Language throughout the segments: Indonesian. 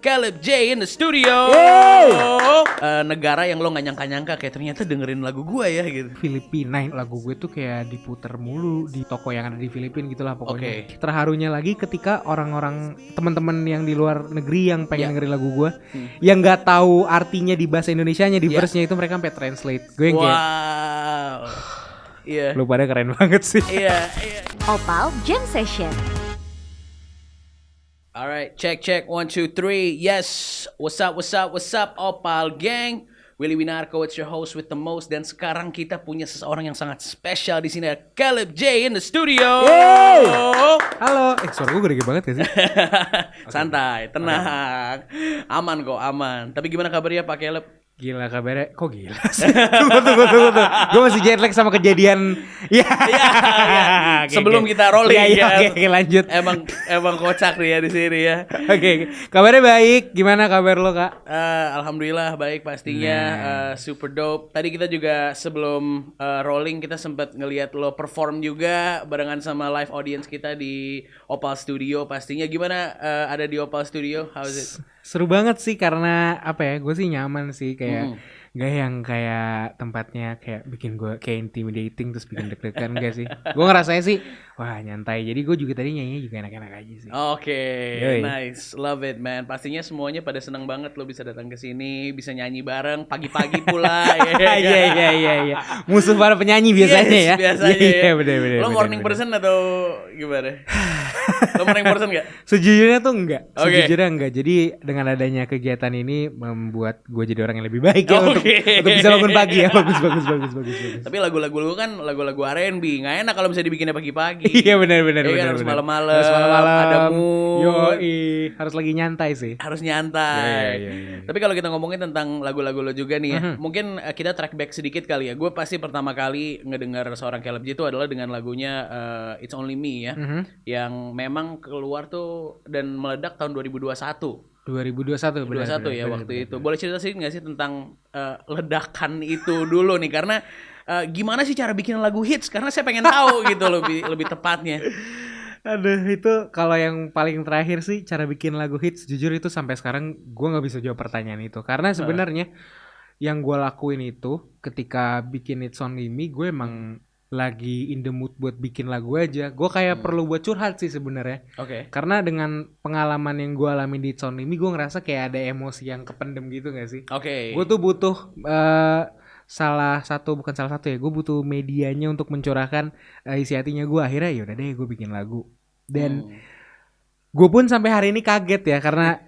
Caleb J in the studio. Negara yang lo gak nyangka-nyangka kayak ternyata dengerin lagu gue ya gitu. Filipina, lagu gue tuh kayak diputer mulu di toko yang ada di Filipina gitulah pokoknya. Oke. Terharunya lagi ketika orang-orang teman-teman yang di luar negeri yang pengen Ya. dengerin lagu gue, yang nggak tahu artinya di bahasa Indonesianya di Ya. verse-nya itu mereka sampai translate. Gue yang kayak, Wow. Iya. lu pada keren banget sih. Iya. Opal Jam Session. Alright, check 1, 2, 3. Yes, what's up, Opal Gang. Willy Winarko, it's your host with the most. Dan sekarang kita punya seseorang yang sangat spesial di sini, Caleb J in the studio. Halo, suara gue gede banget gak sih? Santai, tenang, aman kok, aman. Tapi gimana kabarnya Pak Caleb? Gila kabarnya, kok gila sih? Tunggu. Gue masih jet lag sama kejadian. Ya. Oke. Sebelum kita rolling ya. Oke, lanjut. Emang kocak nih ya di sini ya. Oke. Kabarnya baik. Gimana kabar lo, Kak? Alhamdulillah baik pastinya. Super dope. Tadi kita juga sebelum rolling kita sempat ngelihat lo perform juga barengan sama live audience kita di Opal Studio pastinya. Gimana ada di Opal Studio? How is it? Seru banget sih karena apa ya, gue sih nyaman sih kayak gak yang kayak tempatnya kayak bikin gue kayak intimidating terus bikin deg-degan gak sih. Gue ngerasanya sih wah nyantai, jadi gue juga tadi nyanyi juga enak-enak aja sih. Oke, Yoi. nice, love it man. Pastinya semuanya pada senang banget lo bisa datang ke sini, bisa nyanyi bareng pagi-pagi pula. Iya. Musuh para penyanyi biasanya Yes, ya. biasanya Iya, ya. bener. Lo morning person atau gimana? Lo morning person gak? Sejujurnya tuh enggak. Oke. Sejujurnya enggak. Jadi dengan adanya kegiatan ini membuat gue jadi orang yang lebih baik ya untuk bisa bangun pagi ya. Bagus. Tapi lagu-lagu lo kan lagu-lagu R&B, nggak enak kalau bisa dibikinnya pagi-pagi. Iya benar. Iya kan, harus malam-malam. Harus malam-malam. Ada mood. Yoi, harus lagi nyantai sih. Harus nyantai. Iya. Tapi kalau kita ngomongin tentang lagu-lagu lo juga nih ya, mungkin kita track back sedikit kali ya. Gue pasti pertama kali ngedengar seorang Caleb J itu adalah dengan lagunya It's Only Me ya, yang memang keluar tuh dan meledak tahun 2021. 2021 2021 ya waktu itu. Boleh cerita sih nggak sih tentang ledakan itu dulu nih, karena gimana sih cara bikin lagu hits? Karena saya pengen tahu gitu lebih tepatnya. Aduh, itu kalau yang paling terakhir sih cara bikin lagu hits, jujur itu sampai sekarang gue nggak bisa jawab pertanyaan itu karena sebenarnya yang gue lakuin itu ketika bikin It's Only Me, gue emang lagi in the mood buat bikin lagu aja. Gue kayak perlu buat curhat sih sebenarnya. Oke. Karena dengan pengalaman yang gue alami di It's Only Me, gue ngerasa kayak ada emosi yang kependem gitu gak sih? Oke. Gue tuh butuh bukan salah satu ya, gue butuh medianya untuk mencurahkan isi hatinya gue. Akhirnya yaudah deh gue bikin lagu. Dan gue pun sampai hari ini kaget ya, karena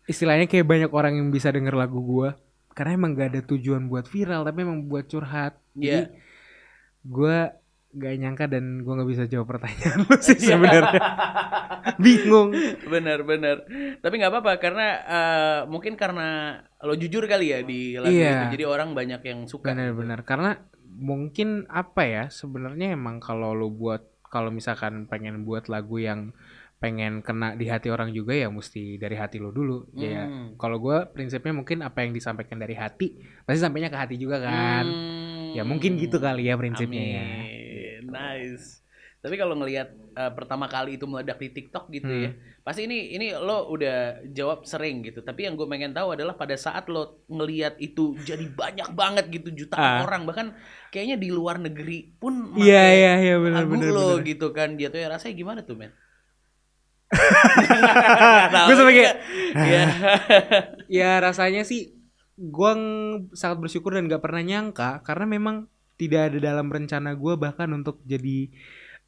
istilahnya kayak banyak orang yang bisa denger lagu gue. Karena emang gak ada tujuan buat viral, tapi emang buat curhat. Jadi gue gak nyangka dan gue gak bisa jawab pertanyaan lu sih sebenarnya. Bingung. Bener. Tapi nggak apa-apa karena mungkin karena lo jujur kali ya di lagu itu, jadi orang banyak yang suka. Bener. Karena mungkin apa ya, sebenarnya emang kalau misalkan pengen buat lagu yang pengen kena di hati orang juga ya mesti dari hati lo dulu. Ya kalau gue prinsipnya mungkin apa yang disampaikan dari hati pasti sampainya ke hati juga kan. Ya mungkin gitu kali ya prinsipnya. Amin. Ya. Nice. Tapi kalau ngelihat pertama kali itu meledak di TikTok gitu ya, pasti ini lo udah jawab sering gitu. Tapi yang gue pengen tahu adalah pada saat lo ngelihat itu jadi banyak banget gitu, jutaan orang, bahkan kayaknya di luar negeri pun pakai lagu lo gitu kan. Jatuhnya rasanya gimana tuh men? Gue sampai kayak ya rasanya sih gue sangat bersyukur dan gak pernah nyangka, karena memang tidak ada dalam rencana gue bahkan untuk jadi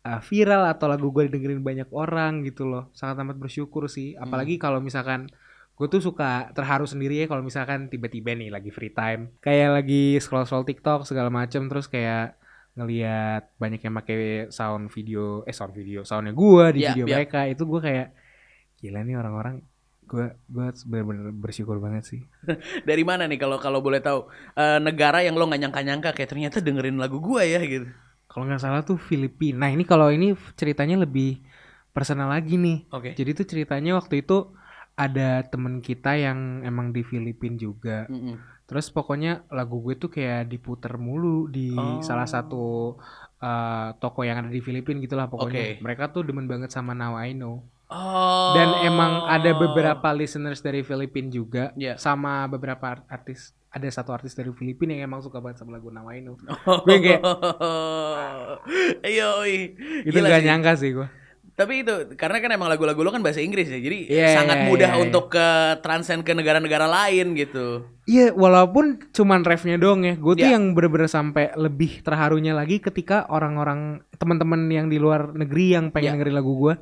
viral atau lagu gue didengerin banyak orang gitu loh. Sangat amat bersyukur sih. Apalagi kalau misalkan gue tuh suka terharu sendiri ya kalau misalkan tiba-tiba nih lagi free time, kayak lagi scroll TikTok segala macem, terus kayak ngelihat banyak yang pakai soundnya gue di video mereka. Itu gue kayak gila nih orang-orang. Gue benar-benar bersyukur banget sih. Dari mana nih kalau boleh tahu, negara yang lo nggak nyangka-nyangka kayak ternyata dengerin lagu gue ya gitu? Kalau nggak salah tuh Filipina. Nah ini kalau ini ceritanya lebih personal lagi nih. Oke. Jadi tuh ceritanya waktu itu ada temen kita yang emang di Filipina juga. Terus pokoknya lagu gue tuh kayak diputer mulu di salah satu toko yang ada di Filipina gitulah pokoknya. Mereka tuh demen banget sama Now I Know. Oh. Dan emang ada beberapa listeners dari Filipina juga, Iya. sama beberapa artis. Ada satu artis dari Filipina yang emang suka banget sama lagu Nama Inu. Oh. Gue kayak Yoi. itu Gila gak sih. nyangka sih gue. Tapi itu karena kan emang lagu-lagu lo kan bahasa Inggris ya. Jadi Iya, sangat iya, mudah iya. untuk ke transcend ke negara-negara lain gitu. Iya, walaupun cuman refnya doang ya. Gue tuh Iya. yang bener-bener sampai lebih terharunya lagi ketika orang-orang teman-teman yang di luar negeri yang pengen Iya. dengerin lagu gue,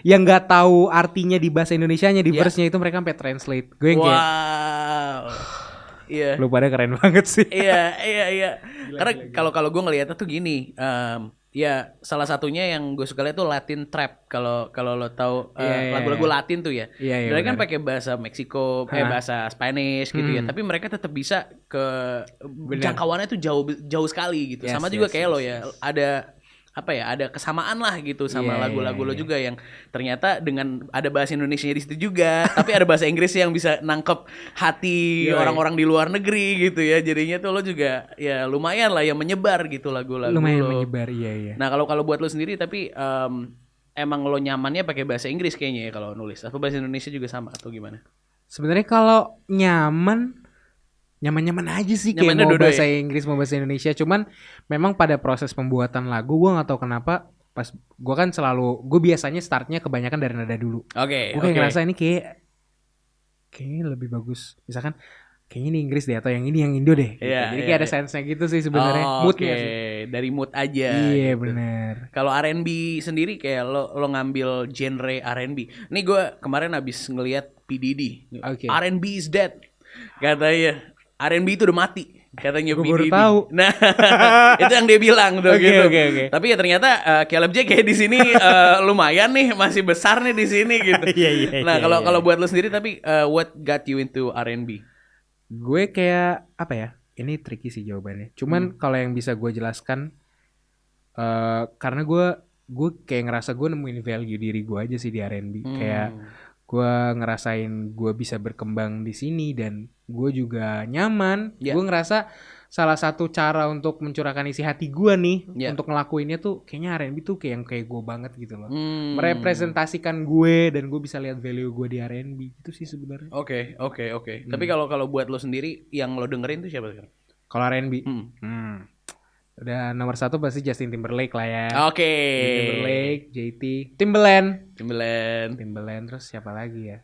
yang nggak tahu artinya di bahasa Indonesianya, di Iya. verse-nya itu mereka sampai translate. Gue yang kayak, Wow. Iya. lu pada keren banget sih. Iya. Karena kalau gue ngelihatnya tuh gini, ya salah satunya yang gue suka lihat tuh Latin trap. Kalau lo tahu Iya. lagu-lagu Latin tuh ya. Iya, Mereka kan benar. pakai bahasa Meksiko, bahasa Spanish gitu ya. Tapi mereka tetap bisa ke jangkauannya tuh jauh sekali gitu. Yes, Sama juga yes, kayak yes, lo ya. Ada kesamaan lah gitu sama Iya, lagu-lagu iya, lo iya. juga yang ternyata dengan ada bahasa Indonesianya di situ juga, tapi ada bahasa Inggris yang bisa nangkep hati Yoi. orang-orang di luar negeri gitu ya. Jadinya tuh lo juga ya lumayan lah ya menyebar gitu lagu-lagu Lumayan lo. menyebar, iya. Nah, kalau buat lo sendiri tapi emang lo nyamannya pakai bahasa Inggris kayaknya ya kalau nulis. Atau bahasa Indonesia juga sama atau gimana? Sebenarnya kalau nyaman-nyaman aja sih, kayak Nyamannya mau dua-dua bahasa Inggris mau bahasa Indonesia. Cuman memang pada proses pembuatan lagu gue nggak tahu kenapa pas gue kan gue biasanya startnya kebanyakan dari nada dulu. Oke. Gue kayak ngerasa ini kayaknya lebih bagus. Misalkan kayaknya ini Inggris deh atau yang ini yang Indo deh. Gitu. Iya, Jadi iya, kayak ada iya. sense-nya gitu sih sebenarnya. Moodnya Oke, sih. dari mood aja. Iya gitu. benar. Kalau R&B sendiri kayak lo ngambil genre R&B. Nih gue kemarin abis ngelihat P Diddy. Oke. R&B is dead. Katanya R&B itu udah mati. Katanya Gua P baru Diddy. tahu. Nah, itu yang dia bilang tuh Oke, gitu. oke. Tapi ya ternyata Caleb J kayak di sini lumayan nih, masih besar nih di sini gitu. Iya, Nah, iya. kalau buat lo sendiri tapi what got you into R&B? Gue kayak apa ya? Ini tricky sih jawabannya. Cuman kalau yang bisa gue jelaskan, karena gue kayak ngerasa gue nemuin value diri gue aja sih di R&B. Kayak gue ngerasain gue bisa berkembang di sini dan gue juga nyaman. Yeah. Gue ngerasa salah satu cara untuk mencurahkan isi hati gue nih Yeah. untuk ngelakuinnya tuh kayaknya R&B tuh kayak yang kayak gue banget gitu loh. Hmm. Merepresentasikan gue dan gue bisa lihat value gue di R&B itu sih sebenarnya. Oke. Tapi kalau buat lo sendiri yang lo dengerin tuh siapa sekarang? Kalau R&B, udah nomor satu pasti Justin Timberlake lah ya. Oke. Justin Timberlake, JT, Timbaland, terus siapa lagi ya?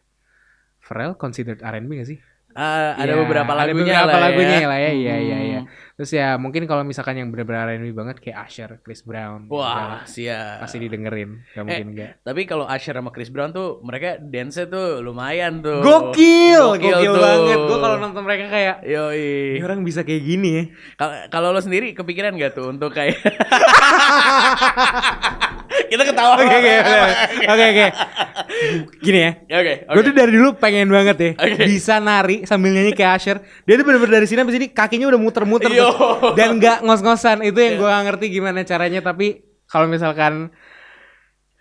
Pharrell considered R&B gak sih? Ada Ya, beberapa ada lagunya beberapa lagunya ya. lah ya. Iya. Terus ya mungkin kalau misalkan yang benar-benar R&B banget kayak Usher, Chris Brown. Wah, ya, siap. pasti didengerin, gak mungkin enggak. Tapi kalau Usher sama Chris Brown tuh mereka dance-nya tuh lumayan tuh. Gokil tuh. banget. Gue kalau nonton mereka kayak Yoi. ini orang bisa kayak gini ya. Kalau lo sendiri kepikiran gak tuh untuk kayak kita ketawa. Oke. Gini ya. Oke. Gue tuh dari dulu pengen banget ya Oke. bisa nari sambil nyanyi kayak Usher. Dia tuh bener-bener dari sini sampai sini kakinya udah muter-muter Yo. tuh. Dan gak ngos-ngosan. Itu yang gue gak ngerti gimana caranya. Tapi kalau misalkan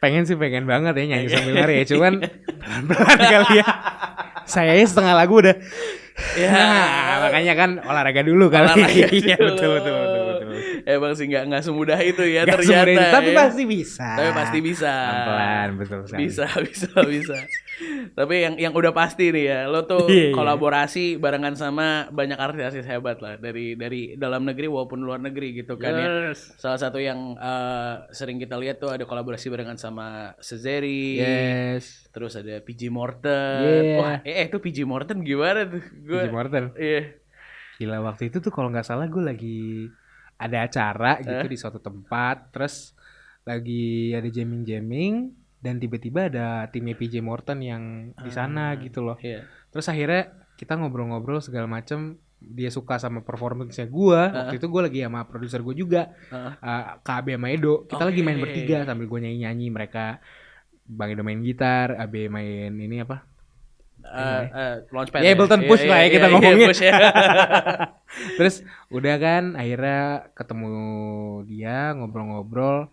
pengen banget ya nyanyi sambil nari ya. Cuman pelan-pelan kali ya. Saya setengah lagu udah. Ya. Nah, makanya kan olahraga dulu kali. Olahraga Iya dulu. betul. Emang sih nggak semudah itu ya Gak ternyata. semudah itu, tapi ya. pasti bisa. Tapi pasti bisa. Pelan-pelan betul sekali. Bisa. Tapi yang udah pasti nih ya, lo tuh Iya. kolaborasi barengan sama banyak artis hebat lah dari dalam negeri maupun luar negeri gitu kan ya. Salah satu yang sering kita lihat tuh ada kolaborasi barengan sama Sezeri. Yes. Terus ada PJ Morton. Yeah. Wah, itu PJ Morton gimana tuh? PJ Morton. Iya. Gila waktu itu tuh kalau nggak salah gue lagi ada acara gitu di suatu tempat, terus lagi ada jamming dan tiba-tiba ada timnya PJ Morton yang di sana gitu loh. Iya. Terus akhirnya kita ngobrol-ngobrol segala macem. Dia suka sama performance-nya gue. Waktu itu gue lagi sama produser gue juga, KB sama Edo. Kita lagi main bertiga sambil gue nyanyi-nyanyi. Mereka Bang Edo main gitar, AB main ini apa? Launchpad. Ya Ableton Push lah ya kita ngomongnya. Push ya. Terus udah kan akhirnya ketemu dia ngobrol-ngobrol.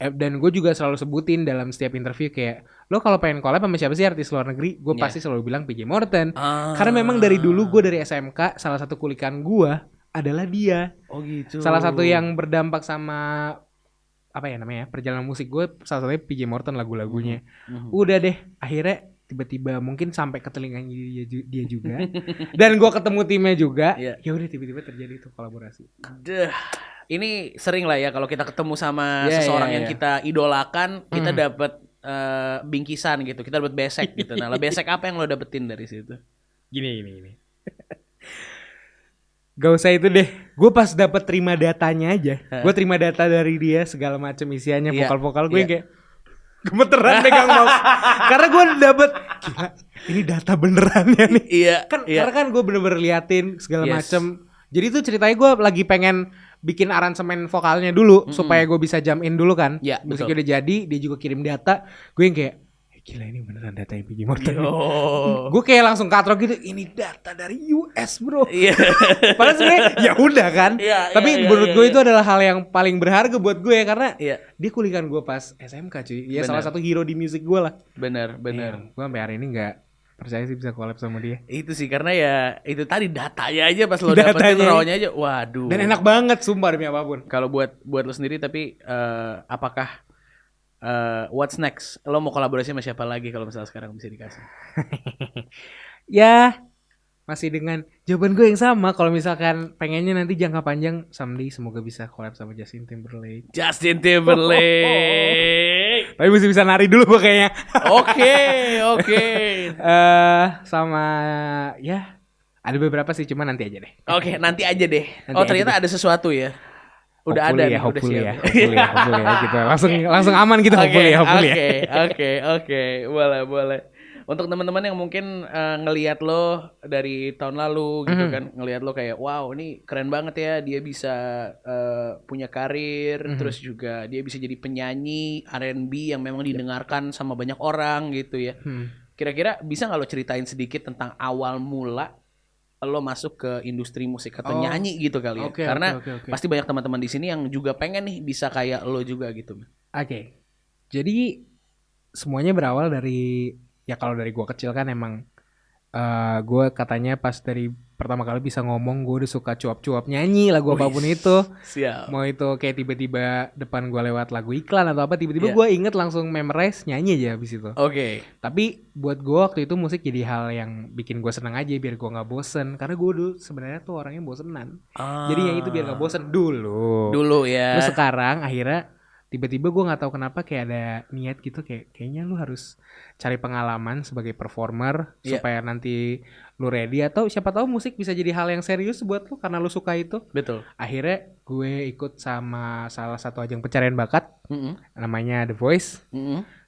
Dan gue juga selalu sebutin dalam setiap interview kayak lo kalau pengen collab sama siapa sih artis luar negeri, gue pasti selalu bilang PJ Morton. Karena memang dari dulu gue dari SMK salah satu kulikan gue adalah dia. Oh gitu. Salah satu yang berdampak sama apa ya namanya perjalanan musik gue salah satunya PJ Morton lagu-lagunya. Mhm. Udah deh akhirnya tiba-tiba mungkin sampai ke telinganya dia juga dan gue ketemu timnya juga. Iya. Ya udah tiba-tiba terjadi itu kolaborasi. Duh, ini sering lah ya kalau kita ketemu sama Iya, seseorang iya, yang iya. kita idolakan, kita dapat bingkisan gitu, kita dapat besek gitu. Nah, lah besek apa yang lo dapetin dari situ? Gini. Gak usah itu deh. Gue pas dapet terima datanya aja. Gue terima data dari dia segala macam isiannya, Iya, vokal-vokal gue iya. kayak gemeteran pegang mouse. Karena gue dapet gila, ini data benerannya nih. Iya, Karena kan gue bener-bener liatin segala Yes. macem. Jadi tuh ceritanya gue lagi pengen bikin aransemen vokalnya dulu supaya gue bisa jam in dulu kan. Iya, Musiknya udah jadi, dia juga kirim data. Gue yang kayak gila ini beneran data yang PJ Morton. Oh. Gue kayak langsung katrok gitu, ini data dari US bro. Iya. Padahal sebenarnya ya udah kan. Iya, Tapi iya, menurut iya, gue iya. itu adalah hal yang paling berharga buat gue ya, karena Iya, dia kulikan gue pas SMK cuy. Ya Bener. salah satu hero di musik gue lah. benar. Gue sampai hari ini nggak percaya sih bisa collab sama dia. Itu sih karena ya itu tadi datanya aja pas lo Datanya. dapetin raw-nya aja. Waduh. Dan enak banget sumpah demi apapun. Kalau buat lo sendiri tapi apakah what's next? Lo mau kolaborasi sama siapa lagi kalau misalnya sekarang bisa dikasih? Ya masih dengan jawaban gue yang sama. Kalau misalkan pengennya nanti jangka panjang someday semoga bisa collab sama Justin Timberlake. Justin Timberlake. Tapi mesti bisa nari dulu gue kayaknya. Oke. Sama ya ada beberapa sih, cuma nanti aja deh. Oke, nanti aja deh. Nanti Oh, aja ternyata deh. ada sesuatu ya. Udah ada nih, udah hopefully siap. ya, gitu. Langsung aman gitu, hopefully ya. Oke. Boleh. Untuk teman-teman yang mungkin ngelihat lo dari tahun lalu gitu kan, ngelihat lo kayak wow, ini keren banget ya, dia bisa punya karir, terus juga dia bisa jadi penyanyi R&B yang memang didengarkan sama banyak orang gitu ya. Kira-kira bisa nggak lo ceritain sedikit tentang awal mula lo masuk ke industri musik atau nyanyi gitu kali ya? Oke, Karena oke. pasti banyak teman-teman di sini yang juga pengen nih bisa kayak lo juga gitu. Oke. Jadi semuanya berawal dari, ya kalau dari gua kecil kan emang gua katanya pas dari pertama kali bisa ngomong gua udah suka cuap-cuap nyanyi lagu apapun itu. Siap. Mau itu kayak tiba-tiba depan gua lewat lagu iklan atau apa, tiba-tiba Iya. gua inget langsung memorize nyanyi aja habis itu. Oke. Tapi buat gua waktu itu musik jadi hal yang bikin gua seneng aja biar gua nggak bosen, karena gua dulu sebenarnya tuh orangnya bosenan. Jadi yang itu biar nggak bosen Dulu ya. Terus sekarang akhirnya tiba-tiba gue nggak tahu kenapa kayak ada niat gitu, kayaknya lu harus cari pengalaman sebagai performer supaya nanti lu ready, atau siapa tahu musik bisa jadi hal yang serius buat lu karena lu suka itu. Betul. Akhirnya gue ikut sama salah satu ajang pencarian bakat namanya The Voice.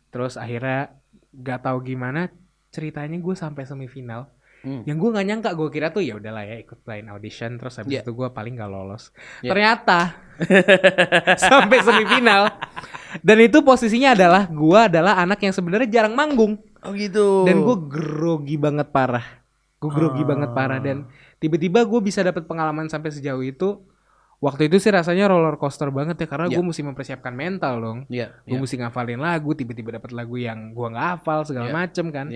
Terus akhirnya nggak tahu gimana ceritanya gue sampai semifinal. Yang gue nggak nyangka, gue kira tuh ya udahlah ya ikut line audition terus habis itu gue paling nggak lolos. Ternyata sampai semifinal, dan itu posisinya adalah gue adalah anak yang sebenarnya jarang manggung. Oh gitu. Dan gue grogi banget parah. Dan tiba-tiba gue bisa dapat pengalaman sampai sejauh itu. Waktu itu sih rasanya roller coaster banget ya, karena gue mesti mempersiapkan mental dong. Gue mesti ngafalin lagu, tiba-tiba dapat lagu yang gue nggak hafal segala macem kan.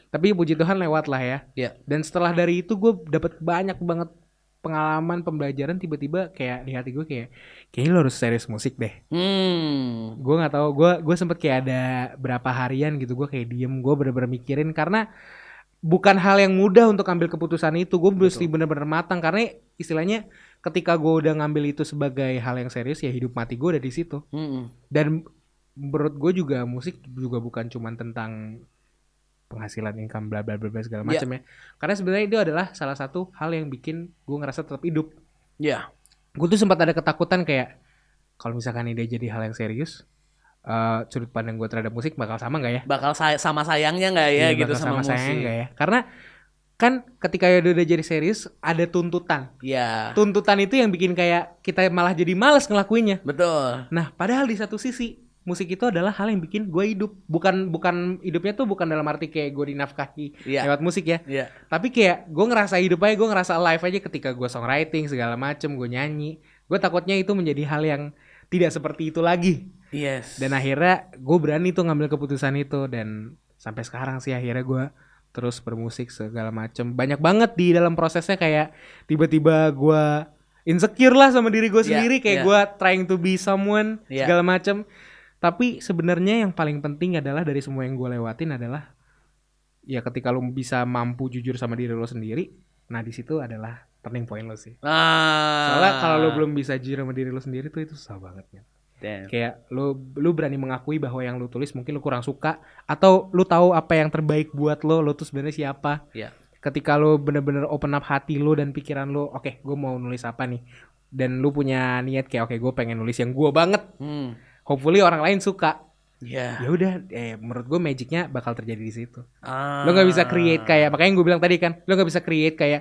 Tapi puji Tuhan lewat lah ya. Dan setelah dari itu gue dapat banyak banget pengalaman, pembelajaran. Tiba-tiba kayak di hati gue kayaknya lo harus serius musik deh. Gue nggak tahu, gue sempet kayak ada berapa harian gitu gue kayak diem, gue bener-bener mikirin, karena bukan hal yang mudah untuk ambil keputusan itu. Gue mesti bener-bener matang, karena istilahnya ketika gue udah ngambil itu sebagai hal yang serius, ya hidup mati gue udah di situ. Dan menurut gue juga musik juga bukan cuma tentang penghasilan, income, bla bla bla segala macam ya. Karena sebenarnya itu adalah salah satu hal yang bikin gue ngerasa tetap hidup. Gue tuh sempat ada ketakutan kayak kalau misalkan ini dia jadi hal yang serius, sudut pandang gue terhadap musik bakal sama nggak ya? Bakal sama sayangnya nggak ya gitu bakal sama musik? sayangnya nggak ya? Karena kan ketika udah jadi serius ada tuntutan. Tuntutan itu yang bikin kayak kita malah jadi malas ngelakuinnya. Betul. Nah, padahal di satu sisi musik itu adalah hal yang bikin gue hidup. Bukan hidupnya tuh bukan dalam arti kayak gue dinafkahi lewat musik ya. Tapi kayak gue ngerasa hidup aja, gue ngerasa alive aja ketika gue songwriting segala macem, gue nyanyi. Gue takutnya itu menjadi hal yang tidak seperti itu lagi. Dan akhirnya gue berani tuh ngambil keputusan itu, dan sampai sekarang sih akhirnya gue terus bermusik segala macem. Banyak banget di dalam prosesnya, kayak tiba-tiba gue insecure lah sama diri gue Iya, sendiri, kayak iya. gue trying to be someone Iya. segala macam. Tapi sebenarnya yang paling penting adalah dari semua yang gue lewatin adalah ya ketika lo bisa mampu jujur sama diri lo sendiri, nah di situ adalah turning point lo sih. Soalnya kalau lo belum bisa jujur sama diri lo sendiri tuh itu susah banget ya. Damn. Kayak lu berani mengakui bahwa yang lu tulis mungkin lu kurang suka, atau lu tahu apa yang terbaik buat lo tuh sebenarnya siapa. Iya. Ketika lu bener-bener open up hati lu dan pikiran lu, oke, gue mau nulis apa nih, dan lu punya niat kayak oke, gue pengen nulis yang gue banget. Hopefully orang lain suka. Iya. Ya udah, menurut gue magicnya bakal terjadi di situ. Ah. Lo nggak bisa create kayak, makanya gue bilang tadi kan, lo nggak bisa create kayak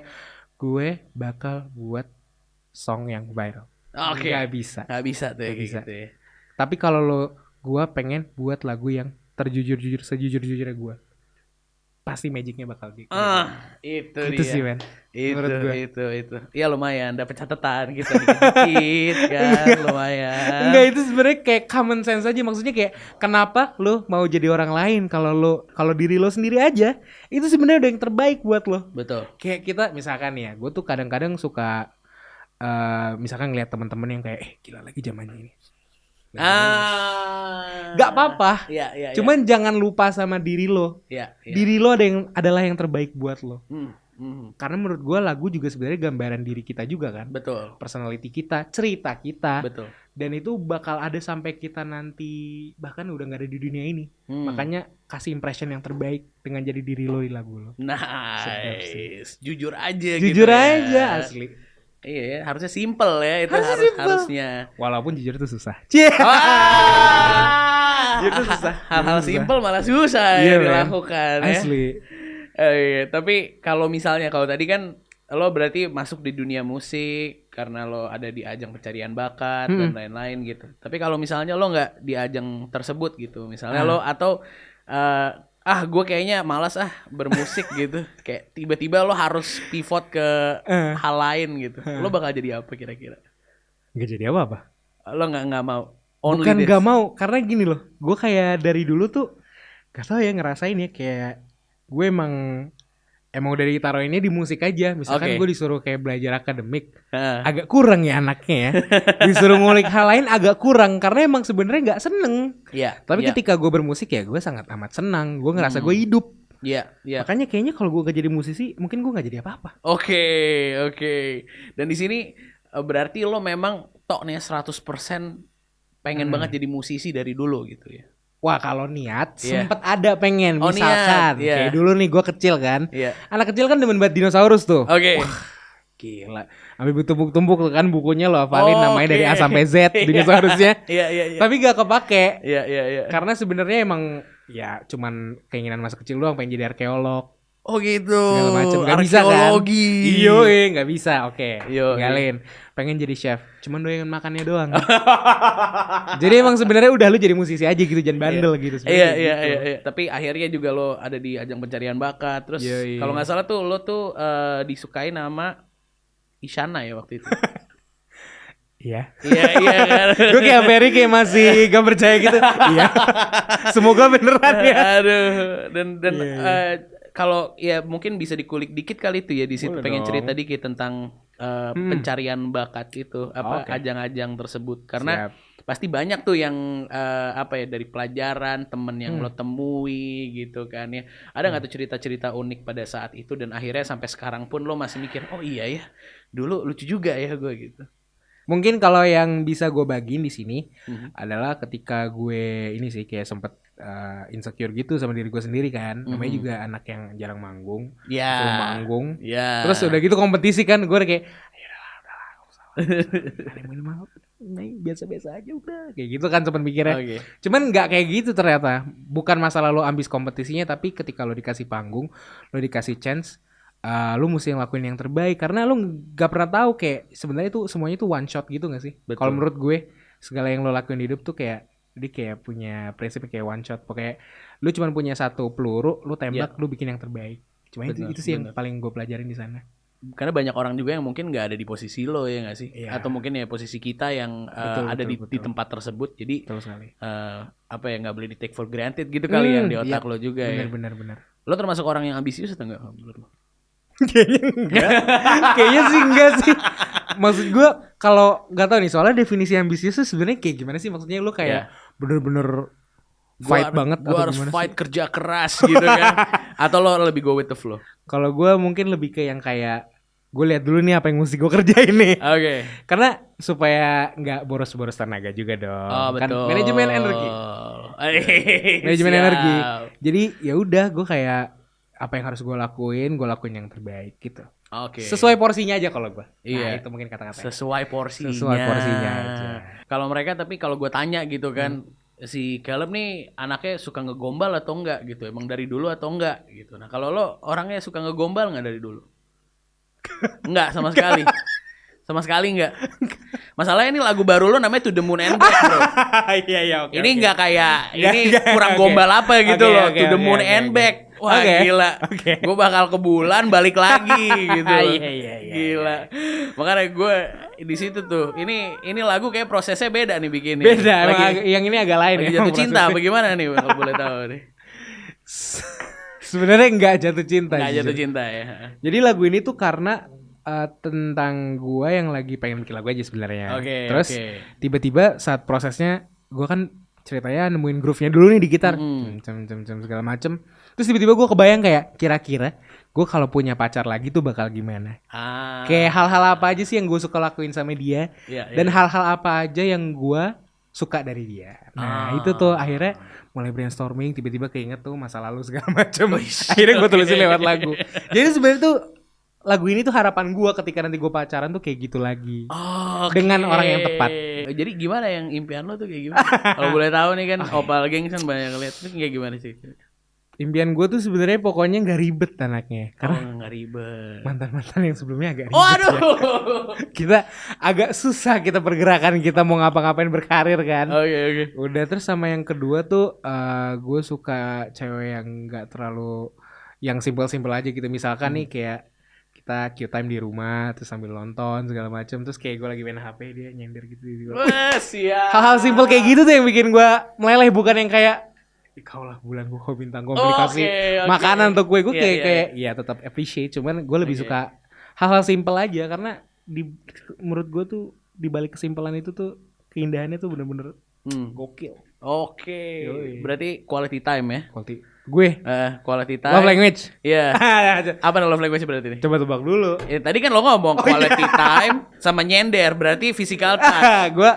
gue bakal buat song yang viral. Oke. Nggak bisa. Nggak bisa tuh ya, Nggak kayak bisa. gitu ya. Tapi kalau gue pengen buat lagu yang terjujur-jujur, sejujur-jujurnya gue, pasti magicnya bakal gitu. Itu Gitu dia. sih, men. Menurut gua. Itu. Ya lumayan dapat catatan gitu dikit-dikit kan, lumayan. Enggak, itu sebenarnya kayak common sense aja, maksudnya kayak kenapa lo mau jadi orang lain kalau diri lo sendiri aja itu sebenarnya udah yang terbaik buat lo. Betul. Kayak kita misalkan ya, gue tuh kadang-kadang suka misalkan ngeliat teman-teman yang kayak gila lagi zamannya ini. Gak apa-apa. Iya. Cuman jangan lupa sama diri lo. Iya. Diri lo adalah yang terbaik buat lo. Karena menurut gue lagu juga sebenarnya gambaran diri kita juga kan. Betul. Personality kita, cerita kita. Betul. Dan itu bakal ada sampai kita nanti bahkan udah gak ada di dunia ini. Makanya kasih impression yang terbaik dengan jadi diri lo di lagu lo. Nice. Jujur aja gitu. Jujur ya. aja asli. Iya ya, harusnya simple ya itu harusnya. Walaupun jujur itu susah. Jujur itu susah. Hal-hal Itu susah. simple malah susah Iya, ya men. dilakukan ya. Asli. Iya. Tapi kalau tadi kan lo berarti masuk di dunia musik karena lo ada di ajang pencarian bakat dan lain-lain gitu. Tapi kalau misalnya lo nggak di ajang tersebut gitu, misalnya lo atau gue kayaknya malas bermusik gitu, kayak tiba-tiba lo harus pivot ke hal lain gitu, lo bakal jadi apa kira-kira? Gak jadi apa-apa. Lo nggak mau? Only Bukan this. gak mau, karena gini loh, gue kayak dari dulu tuh gak tau ya ngerasain ya, kayak gue emang udah ditaruhinnya di musik aja. Misalkan Oke. gue disuruh kayak belajar akademik, Heeh. agak kurang ya anaknya ya. Disuruh ngulik hal lain agak kurang, karena emang sebenarnya gak seneng. Iya. Tapi iya. ketika gue bermusik ya gue sangat amat senang. Gue ngerasa gue hidup. Iya. Makanya kayaknya kalau gue gak jadi musisi, mungkin gue gak jadi apa-apa. Oke. Dan di sini berarti lo memang tok nih 100% pengen banget jadi musisi dari dulu gitu ya. Wah, kalau niat Iya. sempet ada pengen. Oh, Misalkan niat, iya. kayak dulu nih gue kecil kan. Iya. Anak kecil kan demen banget dinosaurus tuh. Oke. Gila. Sampai bertumpuk-tumpuk tuh kan bukunya lo hafalin namanya dari A Oke. sampai Z dinosaurusnya. Iya. Tapi gak kepake. Iya. Karena sebenarnya emang ya cuman keinginan masa kecil doang pengen jadi arkeolog. Oh gitu. Segala macem. Gak bisa kan? Arkeologi. Iyo, gak bisa. Oke. Iyo, Tinggalin. Pengen jadi chef. Cuman doyan makannya doang. Jadi emang sebenarnya udah lu jadi musisi aja gitu, jangan bandel gitu sebenarnya. Iya. Gitu. Tapi akhirnya juga lo ada di ajang pencarian bakat. Terus Iya. kalau nggak salah tuh lo tuh disukai nama Isyana ya waktu itu. Iya. Iya kan. Gue kayak Ferry kayak masih gak percaya gitu. Iya. Semoga beneran ya. Aduh. Dan Iya. kalau ya mungkin bisa dikulik dikit kali itu ya di situ. Boleh Pengen dong. cerita dikit tentang pencarian bakat itu, Oke. ajang-ajang tersebut. Karena Siap. pasti banyak tuh yang dari pelajaran temen yang lo temui gitu kan ya. Ada nggak tuh cerita-cerita unik pada saat itu dan akhirnya sampai sekarang pun lo masih mikir, oh iya ya dulu lucu juga ya gue gitu. Mungkin kalau yang bisa gue bagiin di sini adalah ketika gue ini sih kayak sempet insecure gitu sama diri gue sendiri kan. Namanya juga anak yang jarang manggung, Ya. suruh manggung. Ya. Terus udah gitu kompetisi kan, gue udah kayak udahlah, gak usah. Ada yang minimal, biasa-biasa aja udah. Kayak gitu kan sempet mikirnya. Oke. Cuman nggak kayak gitu ternyata. Bukan masalah lo ambis kompetisinya, tapi ketika lo dikasih panggung, lo dikasih chance, lo mesti ngelakuin yang terbaik. Karena lo nggak pernah tahu kayak sebenarnya itu semuanya itu one shot gitu nggak sih? Betul. Kalau menurut gue segala yang lo lakuin di hidup tuh kayak dia kayak punya prinsip kayak one shot. Pokoknya lo cuma punya satu peluru, lo tembak, lo bikin yang terbaik. Cuma Bener, itu sih yang bener. paling gue pelajarin di sana. Karena banyak orang juga yang mungkin nggak ada di posisi lo ya nggak sih? Iya. Atau mungkin ya posisi kita yang ada di tempat tersebut. Jadi Betul sekali. nggak boleh di take for granted gitu kali yang di otak iya. lo juga ya. Benar. Lo termasuk orang yang ambisius atau enggak menurut lo? Kayaknya enggak. Kayaknya sih enggak sih. Maksud gue kalau nggak tahu nih soalnya definisi ambisius tuh sebenarnya kayak gimana sih? Maksudnya lu kayak bener-bener fight banget Gue atau harus gimana fight sih? kerja keras gitu kan. Atau lo lebih go with the flow? Kalau gue mungkin lebih ke yang kayak gue lihat dulu nih apa yang mesti gue kerjain nih. Oke. Karena supaya nggak boros-boros tenaga juga dong. Oh Kan betul. manajemen energi. Manajemen Siap. energi. Jadi ya udah gue kayak apa yang harus gue lakuin yang terbaik gitu. Oke. Sesuai porsinya aja kalau gue. Iya. Nah, itu mungkin kata-kata. Sesuai porsinya. Sesuai porsinya aja. Kalau mereka tapi kalau gue tanya gitu kan, si Caleb nih anaknya suka ngegombal atau enggak gitu? Emang dari dulu atau enggak gitu? Nah kalau lo orangnya suka ngegombal nggak dari dulu? Enggak sama sekali. Sama sekali enggak. Masalahnya ini lagu baru lo namanya To The Moon and Back bro. Iya oke. Ini enggak kayak ini Nggak, kurang oke. gombal apa gitu Oke, loh. oke, To The oke, Moon oke, and oke. Back. Wah Oke. gila. Oke. Gue bakal ke bulan balik lagi gitu. Iya. Gila. Makanya gue di situ tuh. Ini lagu kayak prosesnya beda nih bikinnya. Beda. Emang Lagi, yang ini agak lain lagi ya. jatuh cinta prosesnya. bagaimana nih kalau boleh tahu nih. Sebenarnya enggak jatuh cinta. Nggak jujur. jatuh cinta ya. Jadi lagu ini tuh karena tentang gua yang lagi pengen bikin lagu aja sebenarnya. Oke, Terus oke. tiba-tiba saat prosesnya gua kan ceritanya nemuin groove-nya dulu nih di gitar. Mm. Cem segala macem. Terus tiba-tiba gua kebayang kayak kira-kira gua kalau punya pacar lagi tuh bakal gimana. Ah. Kayak hal-hal apa aja sih yang gue suka lakuin sama dia. Iya, Dan iya. hal-hal apa aja yang gua suka dari dia. Nah itu tuh akhirnya mulai brainstorming, tiba-tiba keinget tuh masa lalu segala macam. Akhirnya gue tulisin lewat lagu. Jadi sebenarnya tuh lagu ini tuh harapan gue ketika nanti gue pacaran tuh kayak gitu lagi. Oke. Dengan orang yang tepat. Jadi gimana yang impian lo tuh kayak gimana? Kalau boleh tahu nih kan Opal Gang kan banyak lihat. Itu kayak gimana sih? Impian gue tuh sebenarnya pokoknya nggak ribet anaknya. Karena Nggak ribet. mantan-mantan yang sebelumnya agak ribet. Oh aduh. ya. Kita agak susah kita pergerakan kita mau ngapa-ngapain berkarir kan. Oke. Udah terus sama yang kedua tuh gue suka cewek yang nggak terlalu yang simpel-simpel aja gitu. Misalkan nih kayak kita Q time di rumah terus sambil nonton segala macam terus kayak gue lagi main HP dia nyender gitu di luar. Wah siap. Hal-hal simpel kayak gitu tuh yang bikin gue meleleh bukan yang kayak kau lah bulan gue bintang komplikasi Oke. makanan untuk gue Iya, kayak ya tetap appreciate cuman gue lebih Oke. suka hal-hal simpel aja karena menurut gue tuh di balik kesimpelan itu tuh keindahannya tuh bener-bener gokil. Oke. Yoi. Berarti quality time ya? Quality gue Quality time. love language. Iya. Apa love language berarti nih? Coba tebak dulu. Ya, tadi kan lo ngomong quality time sama nyender, berarti physical touch. Gue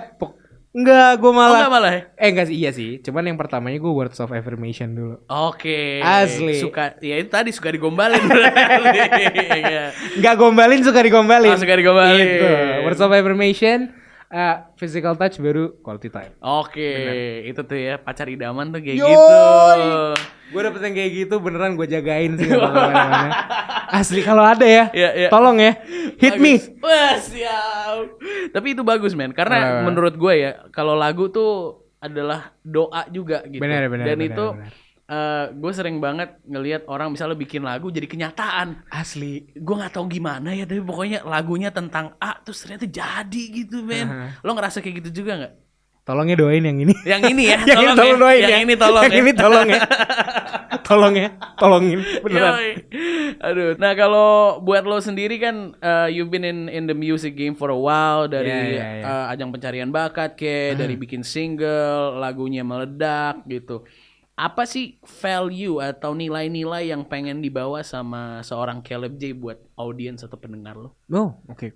enggak, gue malah. Enggak malah ya? Enggak sih, iya sih. Cuman yang pertamanya gue words of affirmation dulu. Oke. Asli. Suka, ya itu tadi suka digombalin. berarti. Iya. Enggak gombalin, suka digombalin. Oh, suka digombalin. Itu. Words of affirmation, physical touch baru quality time. Oke, itu tuh ya pacar idaman tuh kayak Yoi. gitu. Gue dapet yang kayak gitu beneran gue jagain sih. Kemana-mana. Asli kalau ada ya, Iya. tolong ya, hit me. Bagus. Wah siap. Tapi itu bagus men, karena menurut gue ya kalau lagu tuh adalah doa juga gitu. Benar. Dan itu gue sering banget ngelihat orang misalnya bikin lagu jadi kenyataan. Asli. Gue nggak tahu gimana ya, tapi pokoknya lagunya tentang A terus ternyata jadi gitu men. Lo ngerasa kayak gitu juga nggak? Tolongnya doain yang ini. Yang ini ya, Yang ini tolong doain yang ya. ini tolong Yang ya. ini tolong ya. Tolong ya, tolongin beneran. Yoi. Aduh, nah kalau buat lo sendiri kan you've been in the music game for a while dari Yeah. ajang pencarian bakat dari bikin single, lagunya meledak gitu. Apa sih value atau nilai-nilai yang pengen dibawa sama seorang Caleb J buat audiens atau pendengar lo? Oh, oke.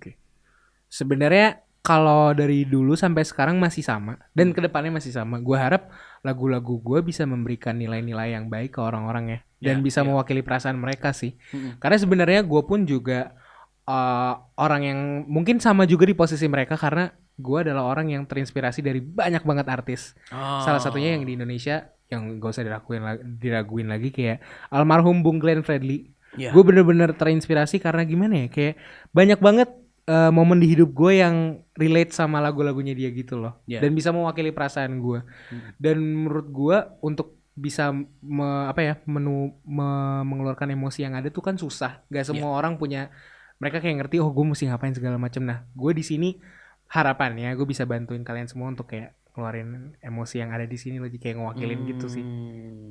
Sebenarnya kalau dari dulu sampai sekarang masih sama dan kedepannya masih sama. Gue harap lagu-lagu gue bisa memberikan nilai-nilai yang baik ke orang-orang ya dan bisa mewakili perasaan mereka sih. Karena sebenarnya gue pun juga orang yang mungkin sama juga di posisi mereka karena gue adalah orang yang terinspirasi dari banyak banget artis. Salah satunya yang di Indonesia yang gak usah diraguin lagi kayak almarhum Bung Glenn Fredly. Yeah. Gue bener-bener terinspirasi karena gimana ya kayak banyak banget momen di hidup gue yang relate sama lagu-lagunya dia gitu loh. Yeah. Dan bisa mewakili perasaan gue. Dan menurut gue untuk bisa mengeluarkan emosi yang ada tuh kan susah. Gak semua orang punya, mereka kayak ngerti oh gue mesti ngapain segala macam. Nah gue di sini harapannya gue bisa bantuin kalian semua untuk kayak keluarin emosi yang ada di sini lagi kayak ngewakilin gitu sih.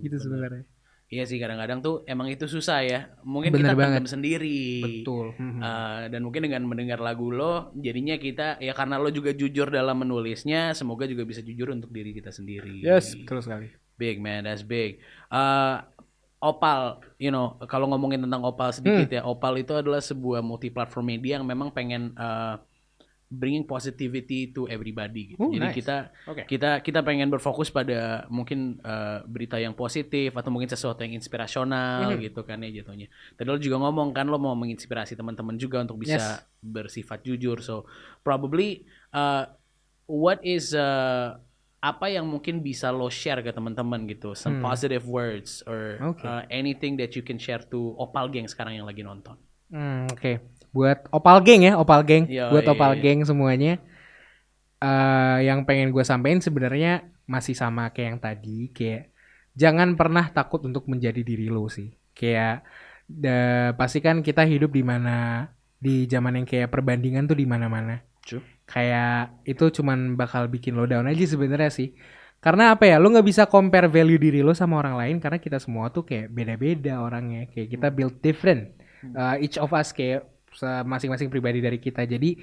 Gitu sebenarnya. Iya sih, kadang-kadang tuh emang itu susah ya. Mungkin Bener kita pendam banget. sendiri. Betul. Dan mungkin dengan mendengar lagu lo, jadinya kita ya karena lo juga jujur dalam menulisnya, semoga juga bisa jujur untuk diri kita sendiri. Yes, betul sekali. Big man, that's big. Opal, kalau ngomongin tentang Opal sedikit ya, Opal itu adalah sebuah multi-platform media yang memang pengen bringing positivity to everybody gitu. Jadi nice. kita pengen berfokus pada mungkin berita yang positif atau mungkin sesuatu yang inspirasional gitu kan ya jatuhnya. Tadi lo juga ngomong kan lo mau menginspirasi teman-teman juga untuk bisa bersifat jujur. So probably what is apa yang mungkin bisa lo share ke teman-teman gitu, some positive words or anything that you can share to Opal Gang sekarang yang lagi nonton. Oke. Buat Opal Gang ya, Opal Gang. Buat Opal Gang semuanya. Yang pengen gue sampein sebenarnya masih sama kayak yang tadi, kayak jangan pernah takut untuk menjadi diri lo sih. Kayak pasti kan kita hidup di zaman yang kayak perbandingan tuh di mana-mana. Kayak itu cuman bakal bikin lo down aja sebenarnya sih. Karena apa ya, lo nggak bisa compare value diri lo sama orang lain karena kita semua tuh kayak beda-beda orangnya. Kayak kita build different. Each of us kayak masing-masing pribadi dari kita. Jadi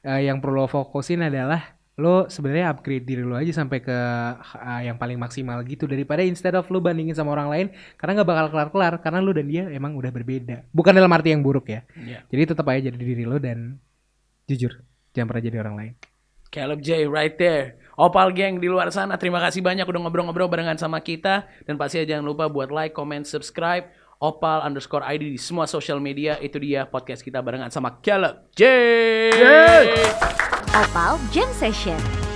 yang perlu lo fokusin adalah lo sebenarnya upgrade diri lo aja sampai ke yang paling maksimal gitu, daripada instead of lo bandingin sama orang lain karena nggak bakal kelar-kelar karena lo dan dia emang udah berbeda. Bukan dalam arti yang buruk ya. Jadi tetap aja jadi diri lo dan jujur, jangan pernah jadi orang lain. Caleb J right there. Opal Gang di luar sana, terima kasih banyak udah ngobrol-ngobrol barengan sama kita. Dan pasti jangan lupa buat like, comment, subscribe Opal_ID di semua social media. Itu dia podcast kita barengan sama Caleb J. Opal Jam Session.